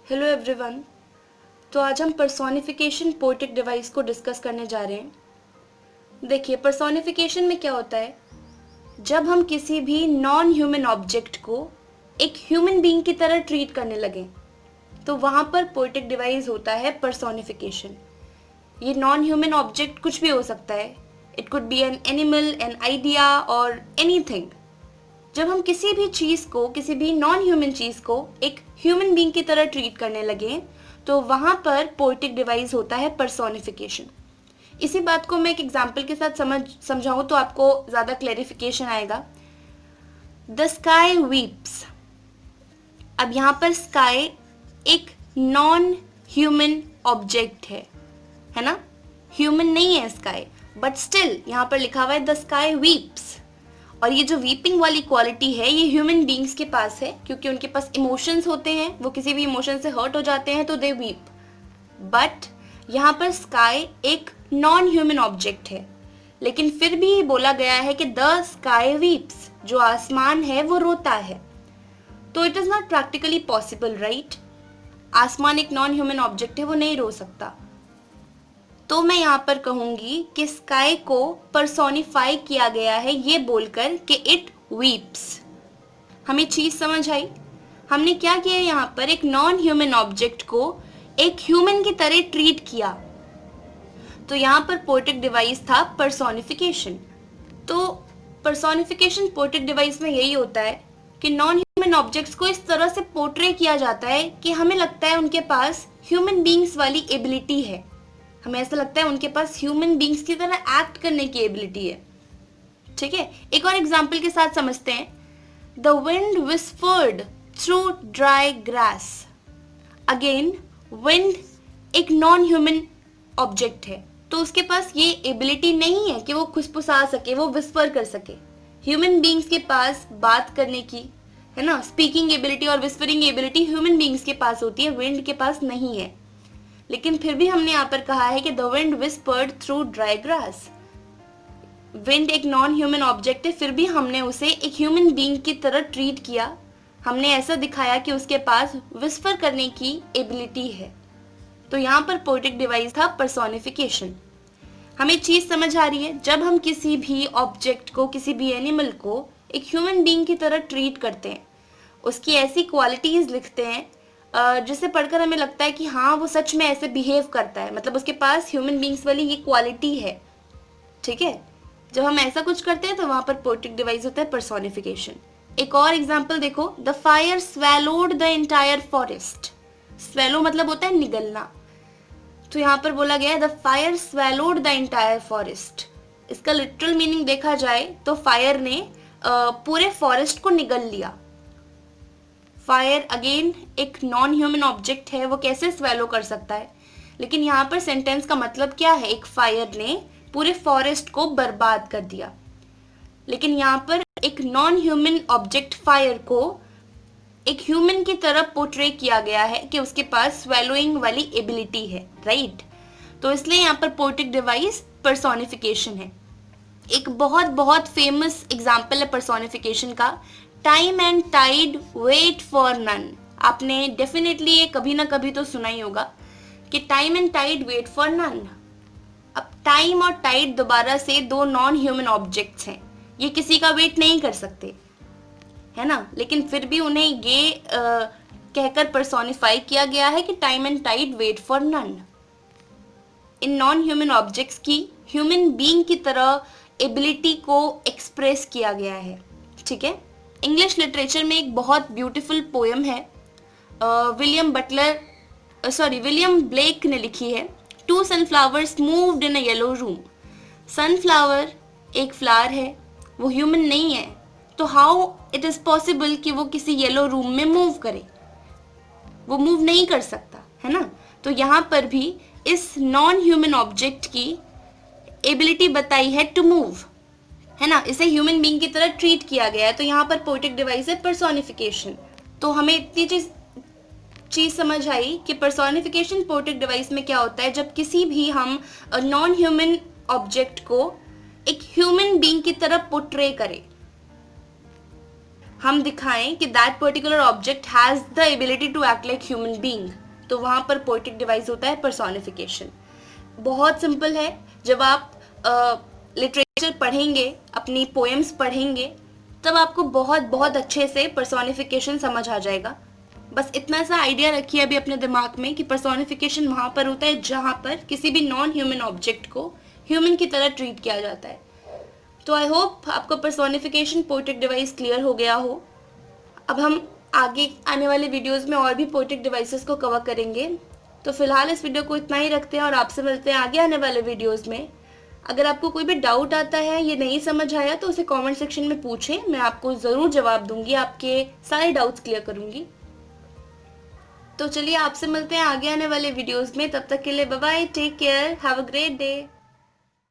Hello everyone. तो आज हम पर्सोनिफिकेशन पोएटिक डिवाइस को डिस्कस करने जा रहे हैं। देखिए, पर्सोनिफिकेशन में क्या होता है, जब हम किसी भी नॉन ह्यूमन ऑब्जेक्ट को एक ह्यूमन बीइंग की तरह ट्रीट करने लगें तो वहाँ पर पोएटिक डिवाइस होता है पर्सोनिफिकेशन। ये नॉन ह्यूमन ऑब्जेक्ट कुछ भी हो सकता है, it could be an animal, an idea और एनीथिंग। जब हम किसी भी चीज़ को, किसी भी नॉन ह्यूमन चीज़ को एक ह्यूमन बीइंग की तरह ट्रीट करने लगे तो वहाँ पर पोएटिक डिवाइस होता है पर्सोनिफिकेशन। इसी बात को मैं एक एग्जाम्पल के साथ समझाऊँ तो आपको ज़्यादा क्लैरिफिकेशन आएगा। The sky weeps. अब यहाँ पर स्काई एक नॉन ह्यूमन ऑब्जेक्ट है ना, ह्यूमन नहीं है स्काई, बट स्टिल यहाँ पर लिखा हुआ है द स्काई वीप्स। और ये जो वीपिंग वाली क्वालिटी है ये ह्यूमन बीइंग्स के पास है, क्योंकि उनके पास इमोशंस होते हैं, वो किसी भी इमोशन से हर्ट हो जाते हैं तो दे वीप। बट यहाँ पर स्काई एक नॉन ह्यूमन ऑब्जेक्ट है, लेकिन फिर भी बोला गया है कि द स्काई वीप्स, जो आसमान है वो रोता है। तो it is not practically possible, right? आसमान एक नॉन ह्यूमन ऑब्जेक्ट है, वो नहीं रो सकता। तो मैं यहाँ पर कहूँगी कि स्काई को पर्सोनिफाई किया गया है ये बोलकर कि इट वीप्स। हमें चीज़ समझ आई? हमने क्या किया यहाँ पर, एक नॉन ह्यूमन ऑब्जेक्ट को एक ह्यूमन की तरह ट्रीट किया। तो यहाँ पर पोएटिक डिवाइस था पर्सोनिफिकेशन। तो पर्सोनिफिकेशन पोएटिक डिवाइस में यही होता है कि नॉन ह्यूमन ऑब्जेक्ट्स को इस तरह से पोर्ट्रे किया जाता है कि हमें लगता है उनके पास ह्यूमन बीइंग्स वाली एबिलिटी है, हमें ऐसा लगता है उनके पास ह्यूमन बीइंग्स की तरह एक्ट करने की एबिलिटी है। ठीक है, एक और एग्जांपल के साथ समझते हैं। The wind whispered through dry grass. Again, wind एक नॉन ह्यूमन ऑब्जेक्ट है, तो उसके पास ये एबिलिटी नहीं है कि वो खुशफुसा सके, वो विस्पर कर सके। ह्यूमन बीइंग्स के पास बात करने की, है ना, स्पीकिंग एबिलिटी और विस्परिंग एबिलिटी ह्यूमन बीइंग्स के पास होती है, विंड के पास नहीं है। लेकिन फिर भी हमने यहाँ पर कहा है कि the wind whispered through dry grass. Wind एक नॉन ह्यूमन ऑब्जेक्ट है, फिर भी हमने उसे एक ह्यूमन बीइंग की तरह ट्रीट किया। हमने ऐसा दिखाया कि उसके पास विस्पर करने की एबिलिटी है। तो यहाँ पर पोएटिक डिवाइस था पर्सोनिफिकेशन। हमें चीज़ समझ आ रही है? जब हम किसी भी ऑब्जेक्ट को, किसी भी एनिमल को एक ह्यूमन बीइंग की तरह ट्रीट करते हैं, उसकी ऐसी क्वालिटीज़ लिखते हैं जिसे पढ़कर हमें लगता है कि हाँ वो सच में ऐसे बिहेव करता है, मतलब उसके पास ह्यूमन बीइंग्स वाली ये क्वालिटी है। ठीक है, जब हम ऐसा कुछ करते हैं तो वहाँ पर पोएटिक डिवाइस होता है पर्सोनिफिकेशन। एक और एग्जांपल देखो, the fire swallowed the entire forest. Swallow मतलब होता है निगलना, तो यहाँ पर बोला गया है the fire swallowed the entire forest. इसका लिटरल मीनिंग देखा जाए तो फायर ने पूरे फॉरेस्ट को निगल लिया। फायर अगेन एक नॉन ह्यूमन ऑब्जेक्ट है, वो कैसे स्वेलो कर सकता है? लेकिन यहाँ पर सेंटेंस का मतलब क्या है, एक फायर ने पूरे फॉरेस्ट को बर्बाद कर दिया। लेकिन यहाँ पर एक नॉन ह्यूमन ऑब्जेक्ट फायर को एक ह्यूमन की तरह पोर्ट्रे किया गया है कि उसके पास स्वेलोइंग वाली एबिलिटी है, राइट? तो इसलिए यहाँ पर पोएटिक डिवाइस पर्सोनिफिकेशन है। एक बहुत बहुत फेमस एग्जाम्पल है पर्सोनिफिकेशन का, time and tide wait for none. आपने डेफिनेटली ये कभी ना कभी तो सुना ही होगा कि time and tide wait for none. अब टाइम और टाइड दोबारा से दो नॉन ह्यूमन ऑब्जेक्ट्स हैं, ये किसी का वेट नहीं कर सकते, है ना, लेकिन फिर भी उन्हें ये कहकर पर्सोनिफाई किया गया है कि time and tide wait for none. इन नॉन ह्यूमन ऑब्जेक्ट्स की ह्यूमन बीइंग की तरह एबिलिटी को एक्सप्रेस किया गया है। ठीक है, इंग्लिश लिटरेचर में एक बहुत ब्यूटीफुल पोएम है, विलियम ब्लेक ने लिखी है। Two sunflowers moved in a yellow room. Sunflower एक फ्लावर है, वो ह्यूमन नहीं है, तो हाउ इट इज़ पॉसिबल कि वो किसी येलो रूम में मूव करे? वो मूव नहीं कर सकता, है ना। तो यहाँ पर भी इस नॉन ह्यूमन ऑब्जेक्ट की एबिलिटी बताई है टू मूव, है ना, इसे ह्यूमन बीइंग की तरह ट्रीट किया गया है। तो यहाँ पर पोएटिक डिवाइस है पर्सोनिफिकेशन। तो हमें इतनी चीज़ समझ आई कि पर्सोनिफिकेशन पोएटिक डिवाइस में क्या होता है, जब किसी भी हम नॉन ह्यूमन ऑब्जेक्ट को एक ह्यूमन बीइंग की तरह पोर्ट्रे करें। हम दिखाएं कि that particular object has the ability to act like human being, तो वहाँ पर पोएटिक डिवाइस होता है पर्सोनिफिकेशन। बहुत सिंपल है। जब आप लिटरेचर पढ़ेंगे, अपनी पोएम्स पढ़ेंगे, तब आपको बहुत बहुत अच्छे से पर्सोनिफिकेशन समझ आ जाएगा। बस इतना सा आइडिया रखिए अभी अपने दिमाग में कि पर्सोनिफिकेशन वहाँ पर होता है जहाँ पर किसी भी नॉन ह्यूमन ऑब्जेक्ट को ह्यूमन की तरह ट्रीट किया जाता है। तो आई होप आपको पर्सोनिफिकेशन पोएटिक डिवाइस क्लियर हो गया हो। अब हम आगे आने वाले वीडियोस में और भी पोएटिक डिवाइसेस को कवर करेंगे। तो फिलहाल इस वीडियो को इतना ही रखते हैं और आपसे मिलते हैं आगे आने वाले वीडियोस में। अगर आपको कोई भी डाउट आता है, ये नहीं समझ आया, तो उसे कमेंट सेक्शन में पूछें, मैं आपको ज़रूर जवाब दूंगी, आपके सारे डाउट्स क्लियर करूंगी। तो चलिए आपसे मिलते हैं आगे आने वाले वीडियोस में। तब तक के लिए bye bye, take care, have a great day.